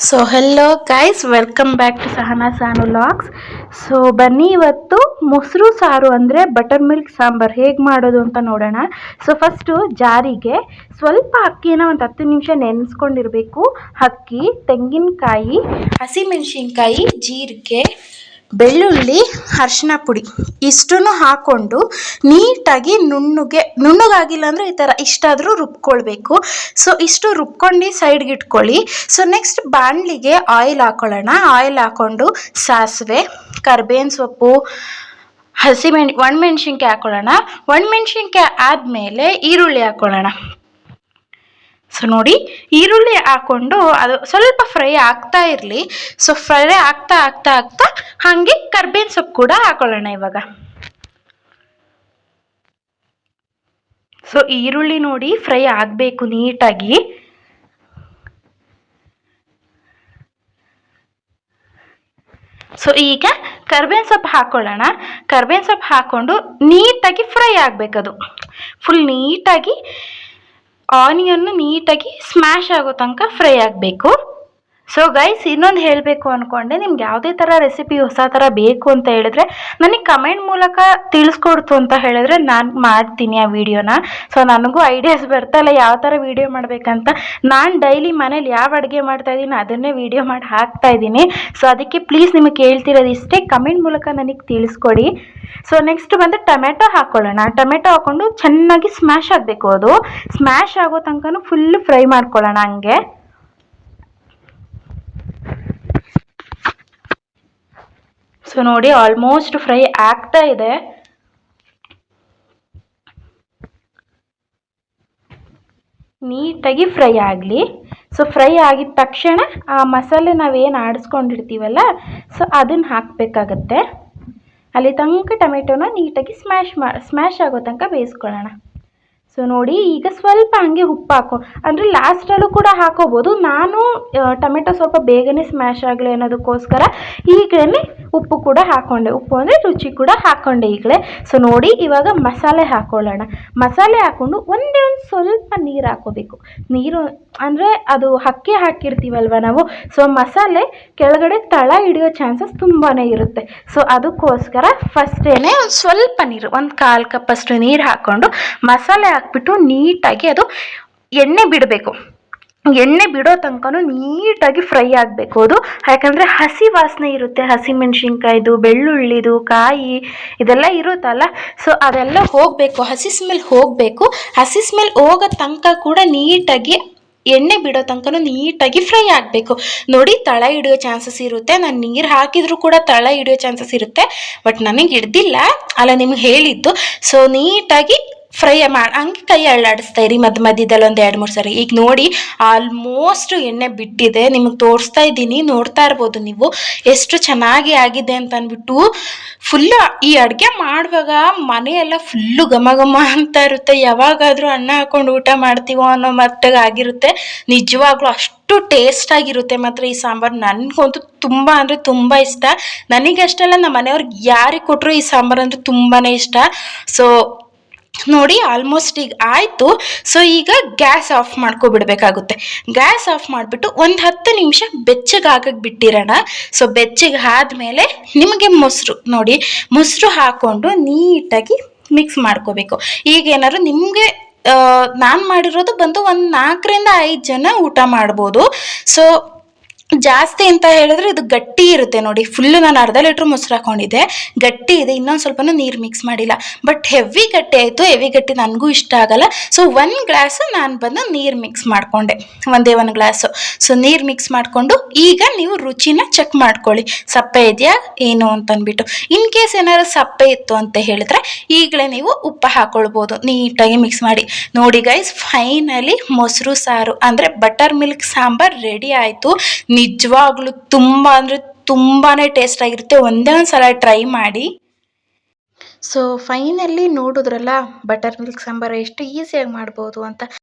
So hello guys, welcome back to Sahana Sanu vlogs. So ಬನ್ನಿ, ಇವತ್ತು ಮೊಸರು ಸಾರು ಅಂದರೆ ಬಟರ್ ಮಿಲ್ಕ್ ಸಾಂಬಾರ್ ಹೇಗೆ ಮಾಡೋದು ಅಂತ ನೋಡೋಣ. ಸೊ ಫಸ್ಟು ಜಾರಿಗೆ ಸ್ವಲ್ಪ ಅಕ್ಕಿನ ಒಂದು 10 ನಿಮಿಷ ನೆನೆಸ್ಕೊಂಡಿರಬೇಕು. ಅಕ್ಕಿ, ತೆಂಗಿನಕಾಯಿ, ಹಸಿಮೆಣಸಿನ್ಕಾಯಿ, ಜೀರಿಗೆ, ಬೆಳ್ಳುಳ್ಳಿ, ಅರಿಶಿನ ಪುಡಿ ಇಷ್ಟನ್ನು ಹಾಕ್ಕೊಂಡು ನೀಟಾಗಿ ನುಣ್ಣಗಾಗಿಲ್ಲ ಅಂದರೆ ಈ ಥರ ಇಷ್ಟಾದರೂ ರುಬ್ಕೊಳ್ಬೇಕು. ಸೊ ಇಷ್ಟು ರುಬ್ಕೊಂಡು ಸೈಡ್ಗೆ ಇಟ್ಕೊಳ್ಳಿ. ಸೊ ನೆಕ್ಸ್ಟ್ ಬಾಣಲಿಗೆ ಆಯಿಲ್ ಹಾಕೊಳ್ಳೋಣ. ಆಯಿಲ್ ಹಾಕ್ಕೊಂಡು ಸಾಸಿವೆ, ಕರ್ಬೇವಿನ ಸೊಪ್ಪು, ಒಣಮೆಣ್ಸಿನ್ಕಾಯಿ ಹಾಕೊಳ್ಳೋಣ. ಒಣಮೆಣ್ಸಿನ್ಕಾಯಿ ಆದಮೇಲೆ ಈರುಳ್ಳಿ ಹಾಕೊಳ್ಳೋಣ. ಸೊ ನೋಡಿ, ಈರುಳ್ಳಿ ಹಾಕ್ಕೊಂಡು ಅದು ಸ್ವಲ್ಪ ಫ್ರೈ ಆಗ್ತಾ ಇರಲಿ. ಸೊ ಫ್ರೈ ಆಗ್ತಾ ಆಗ್ತಾ ಆಗ್ತಾ ಹಾಗೆ ಕರ್ಬೇವಿನ ಸೊಪ್ಪು ಕೂಡ ಹಾಕೊಳ್ಳೋಣ ಇವಾಗ. ಸೊ ಈರುಳ್ಳಿ ನೋಡಿ ಫ್ರೈ ಆಗಬೇಕು ನೀಟಾಗಿ. ಸೊ ಈಗ ಕರ್ಬೇವಿನ ಸೊಪ್ಪು ಹಾಕ್ಕೊಳ್ಳೋಣ. ಕರ್ಬೇವಿನ ಸೊಪ್ಪು ಹಾಕ್ಕೊಂಡು ನೀಟಾಗಿ ಫ್ರೈ ಆಗಬೇಕದು. ಫುಲ್ ನೀಟಾಗಿ ಆನಿಯನ್ನು ನೀಟಾಗಿ ಸ್ಮ್ಯಾಶ್ ಆಗೋ ತನಕ ಫ್ರೈ ಆಗಬೇಕು. ಸೊ ಗೈಸ್, ಇನ್ನೊಂದು ಹೇಳಬೇಕು ಅಂದ್ಕೊಂಡೆ, ನಿಮ್ಗೆ ಯಾವುದೇ ಥರ ರೆಸಿಪಿ ಹೊಸ ಥರ ಬೇಕು ಅಂತ ಹೇಳಿದ್ರೆ ನನಗೆ ಕಮೆಂಟ್ ಮೂಲಕ ತಿಳಿಸ್ಕೊಡ್ತು ಅಂತ ಹೇಳಿದ್ರೆ ನಾನು ಮಾಡ್ತೀನಿ ಆ ವಿಡಿಯೋನ. ಸೊ ನನಗೂ ಐಡಿಯಾಸ್ ಬರ್ತಲ್ಲ ಯಾವ ಥರ ವಿಡಿಯೋ ಮಾಡಬೇಕಂತ. ನಾನು ಡೈಲಿ ಮನೇಲಿ ಯಾವ ಅಡುಗೆ ಮಾಡ್ತಾಯಿದ್ದೀನಿ ಅದನ್ನೇ ವಿಡಿಯೋ ಮಾಡಿ ಹಾಕ್ತಾಯಿದ್ದೀನಿ. ಸೊ ಅದಕ್ಕೆ ಪ್ಲೀಸ್ ನಿಮಗೆ ಕೇಳ್ತಿರೋದು ಇಷ್ಟೇ, ಕಮೆಂಟ್ ಮೂಲಕ ನನಗೆ ತಿಳಿಸ್ಕೊಡಿ. ಸೊ ನೆಕ್ಸ್ಟ್ ಬಂದು ಟೊಮೆಟೊ ಹಾಕ್ಕೊಳ್ಳೋಣ. ಟೊಮೆಟೊ ಹಾಕ್ಕೊಂಡು ಚೆನ್ನಾಗಿ ಸ್ಮ್ಯಾಶ್ ಆಗಬೇಕು. ಅದು ಸ್ಮ್ಯಾಶ್ ಆಗೋ ತನಕ ಫುಲ್ ಫ್ರೈ ಮಾಡ್ಕೊಳ್ಳೋಣ ಹಂಗೆ. ಸೊ ನೋಡಿ, ಆಲ್ಮೋಸ್ಟ್ ಫ್ರೈ ಆಗ್ತಾ ಇದೆ. ನೀಟಾಗಿ ಫ್ರೈ ಆಗಲಿ. ಸೊ ಫ್ರೈ ಆಗಿದ ತಕ್ಷಣ ಆ ಮಸಾಲೆ ನಾವೇನು ಆಡಿಸ್ಕೊಂಡಿರ್ತೀವಲ್ಲ, ಸೊ ಅದನ್ನು ಹಾಕಬೇಕಾಗತ್ತೆ. ಅಲ್ಲಿ ತನಕ ಟೊಮೆಟೊನ ನೀಟಾಗಿ ಸ್ಮ್ಯಾಶ್ ಆಗೋ ತನಕ ಬೇಯಿಸ್ಕೊಳ್ಳೋಣ. ಸೊ ನೋಡಿ, ಈಗ ಸ್ವಲ್ಪ ಹಂಗೆ ಉಪ್ಪು ಅಂದರೆ ಲಾಸ್ಟಲ್ಲೂ ಕೂಡ ಹಾಕೋಬೋದು. ನಾನು ಟೊಮೆಟೊ ಸ್ವಲ್ಪ ಬೇಗನೆ ಸ್ಮ್ಯಾಶ್ ಆಗಲಿ ಅನ್ನೋದಕ್ಕೋಸ್ಕರ ಈಗಲೇ ಉಪ್ಪು ಕೂಡ ಹಾಕ್ಕೊಂಡೆ. ಉಪ್ಪು ಅಂದರೆ ರುಚಿ ಕೂಡ ಹಾಕ್ಕೊಂಡೆ ಈಗಲೇ. ಸೊ ನೋಡಿ, ಇವಾಗ ಮಸಾಲೆ ಹಾಕ್ಕೊಳ್ಳೋಣ. ಮಸಾಲೆ ಹಾಕ್ಕೊಂಡು ಒಂದೇ ಒಂದು ಸ್ವಲ್ಪ ನೀರು ಹಾಕೋಬೇಕು. ನೀರು ಅಂದರೆ ಅದು ಅಕ್ಕಿ ಹಾಕಿರ್ತೀವಲ್ವ ನಾವು, ಸೊ ಮಸಾಲೆ ಕೆಳಗಡೆ ತಳ ಹಿಡಿಯೋ ಚಾನ್ಸಸ್ ತುಂಬಾ ಇರುತ್ತೆ. ಸೊ ಅದಕ್ಕೋಸ್ಕರ ಫಸ್ಟೇನೆ ಒಂದು ಸ್ವಲ್ಪ ನೀರು, ಒಂದು 1/4 ಕಪ್ಪಷ್ಟು ನೀರು ಹಾಕ್ಕೊಂಡು ಮಸಾಲೆ ಹಾಕ್ಬಿಟ್ಟು ನೀಟಾಗಿ ಅದು ಎಣ್ಣೆ ಬಿಡಬೇಕು. ಎಣ್ಣೆ ಬಿಡೋ ತನಕ ನೀಟಾಗಿ ಫ್ರೈ ಆಗಬೇಕು ಅದು. ಯಾಕಂದರೆ ಹಸಿ ವಾಸನೆ ಇರುತ್ತೆ, ಹಸಿಮೆಣ್ಸಿನ್ಕಾಯ್ದು, ಬೆಳ್ಳುಳ್ಳಿದು, ಕಾಯಿ ಇದೆಲ್ಲ ಇರುತ್ತಲ್ಲ. ಸೊ ಅದೆಲ್ಲ ಹೋಗಬೇಕು, ಹಸಿ ಸ್ಮೆಲ್ ಹೋಗಬೇಕು. ಹಸಿ ಸ್ಮೆಲ್ ಹೋಗೋ ತನಕ ಕೂಡ ನೀಟಾಗಿ ಎಣ್ಣೆ ಬಿಡೋ ತನಕ ನೀಟಾಗಿ ಫ್ರೈ ಆಗಬೇಕು. ನೋಡಿ, ತಳ ಹಿಡಿಯೋ ಚಾನ್ಸಸ್ ಇರುತ್ತೆ. ನಾನು ನೀರು ಹಾಕಿದರೂ ಕೂಡ ತಳ ಹಿಡಿಯೋ ಚಾನ್ಸಸ್ ಇರುತ್ತೆ. ಬಟ್ ನನಗೆ ಹಿಡ್ದಿಲ್ಲ ಅಲ್ಲ, ನಿಮ್ಗೆ ಹೇಳಿದ್ದು. ಸೊ ನೀಟಾಗಿ ಫ್ರೈ ಹಂಗೆ ಕೈ ಅಳ್ಳಾಡಿಸ್ತಾ ಇರಿ ಮಧ್ಯದಲ್ಲಿ ಒಂದು 2-3 ಸರಿ. ಈಗ ನೋಡಿ, ಆಲ್ಮೋಸ್ಟ್ ಎಣ್ಣೆ ಬಿಟ್ಟಿದೆ. ನಿಮಗೆ ತೋರಿಸ್ತಾ ಇದ್ದೀನಿ, ನೋಡ್ತಾ ಇರ್ಬೋದು ನೀವು ಎಷ್ಟು ಚೆನ್ನಾಗಿ ಆಗಿದೆ ಅಂತ ಅಂದ್ಬಿಟ್ಟು. ಫುಲ್ಲು ಈ ಅಡುಗೆ ಮಾಡುವಾಗ ಮನೆಯೆಲ್ಲ ಫುಲ್ಲು ಘಮ ಘಮ ಅಂತ ಇರುತ್ತೆ. ಯಾವಾಗಾದರೂ ಅನ್ನ ಹಾಕೊಂಡು ಊಟ ಮಾಡ್ತೀವೋ ಅನ್ನೋ ಮಟ್ಟಿಗೆ ಆಗಿರುತ್ತೆ. ನಿಜವಾಗ್ಲೂ ಅಷ್ಟು ಟೇಸ್ಟಾಗಿರುತ್ತೆ ಮಾತ್ರ ಈ ಸಾಂಬಾರು. ನನಗಂತೂ ತುಂಬ ಅಂದರೆ ತುಂಬ ಇಷ್ಟ. ನನಗಷ್ಟೆಲ್ಲ ನಮ್ಮ ಮನೆಯವ್ರಿಗೆ ಯಾರಿಗೆ ಕೊಟ್ಟರು ಈ ಸಾಂಬಾರು ಅಂದರೆ ತುಂಬಾ ಇಷ್ಟ. ಸೊ ನೋಡಿ, ಆಲ್ಮೋಸ್ಟ್ ಈಗ ಆಯಿತು. ಸೊ ಈಗ ಗ್ಯಾಸ್ ಆಫ್ ಮಾಡ್ಕೊಬಿಡ್ಬೇಕಾಗುತ್ತೆ. ಗ್ಯಾಸ್ ಆಫ್ ಮಾಡಿಬಿಟ್ಟು ಒಂದು 10 ನಿಮಿಷ ಬೆಚ್ಚಗಾಗಕ್ಕೆ ಬಿಟ್ಟಿರೋಣ. ಸೊ ಬೆಚ್ಚಗೆ ಆದಮೇಲೆ ನಿಮಗೆ ಮೊಸರು ಮೊಸರು ಹಾಕ್ಕೊಂಡು ನೀಟಾಗಿ ಮಿಕ್ಸ್ ಮಾಡ್ಕೋಬೇಕು. ಈಗ ಏನಾದ್ರು ನಿಮಗೆ ನಾನು ಮಾಡಿರೋದು ಬಂದು ಒಂದು 4ರಿಂದ 5 ಜನ ಊಟ ಮಾಡ್ಬೋದು. ಸೊ ಜಾಸ್ತಿ ಅಂತ ಹೇಳಿದ್ರೆ ಇದು ಗಟ್ಟಿ ಇರುತ್ತೆ. ನೋಡಿ, ಫುಲ್ಲು ನಾನು ಅರ್ಧ ಲೀಟ್ರ್ ಮೊಸರು ಹಾಕ್ಕೊಂಡಿದ್ದೆ, ಗಟ್ಟಿ ಇದೆ. ಇನ್ನೊಂದು ಸ್ವಲ್ಪನೂ ನೀರು ಮಿಕ್ಸ್ ಮಾಡಿಲ್ಲ. ಬಟ್ ಹೆವಿ ಗಟ್ಟಿ ಆಯಿತು. ಹೆವಿ ಗಟ್ಟಿ ನನಗೂ ಇಷ್ಟ ಆಗಲ್ಲ. ಸೊ 1 ಗ್ಲಾಸು ನಾನು ಬಂದು ನೀರು ಮಿಕ್ಸ್ ಮಾಡಿಕೊಂಡೆ, ಒಂದೇ 1 ಗ್ಲಾಸು. ಸೊ ನೀರು ಮಿಕ್ಸ್ ಮಾಡಿಕೊಂಡು ಈಗ ನೀವು ರುಚಿನ ಚೆಕ್ ಮಾಡ್ಕೊಳ್ಳಿ, ಸಪ್ಪೆ ಇದೆಯಾ ಏನು ಅಂತಂದ್ಬಿಟ್ಟು. ಇನ್ ಕೇಸ್ ಏನಾದ್ರು ಸಪ್ಪೆ ಇತ್ತು ಅಂತ ಹೇಳಿದ್ರೆ ಈಗಲೇ ನೀವು ಉಪ್ಪು ಹಾಕ್ಕೊಳ್ಬೋದು. ನೀಟಾಗಿ ಮಿಕ್ಸ್ ಮಾಡಿ. ನೋಡಿ ಗೈಸ್, ಫೈನಲಿ ಮೊಸರು ಸಾರು ಅಂದರೆ ಬಟರ್ ಮಿಲ್ಕ್ ಸಾಂಬಾರ್ ರೆಡಿ ಆಯಿತು. ನಿಜವಾಗ್ಲೂ ತುಂಬ ಅಂದರೆ ತುಂಬಾ ಟೇಸ್ಟ್ ಆಗಿರುತ್ತೆ. ಒಂದೇ ಒಂದು ಸಲ ಟ್ರೈ ಮಾಡಿ. ಸೊ ಫೈನಲಿ ನೋಡಿದ್ರಲ್ಲ, ಬಟರ್ ಮಿಲ್ಕ್ ಸಾಂಬಾರು ಎಷ್ಟು ಈಸಿಯಾಗಿ ಮಾಡ್ಬೋದು ಅಂತ.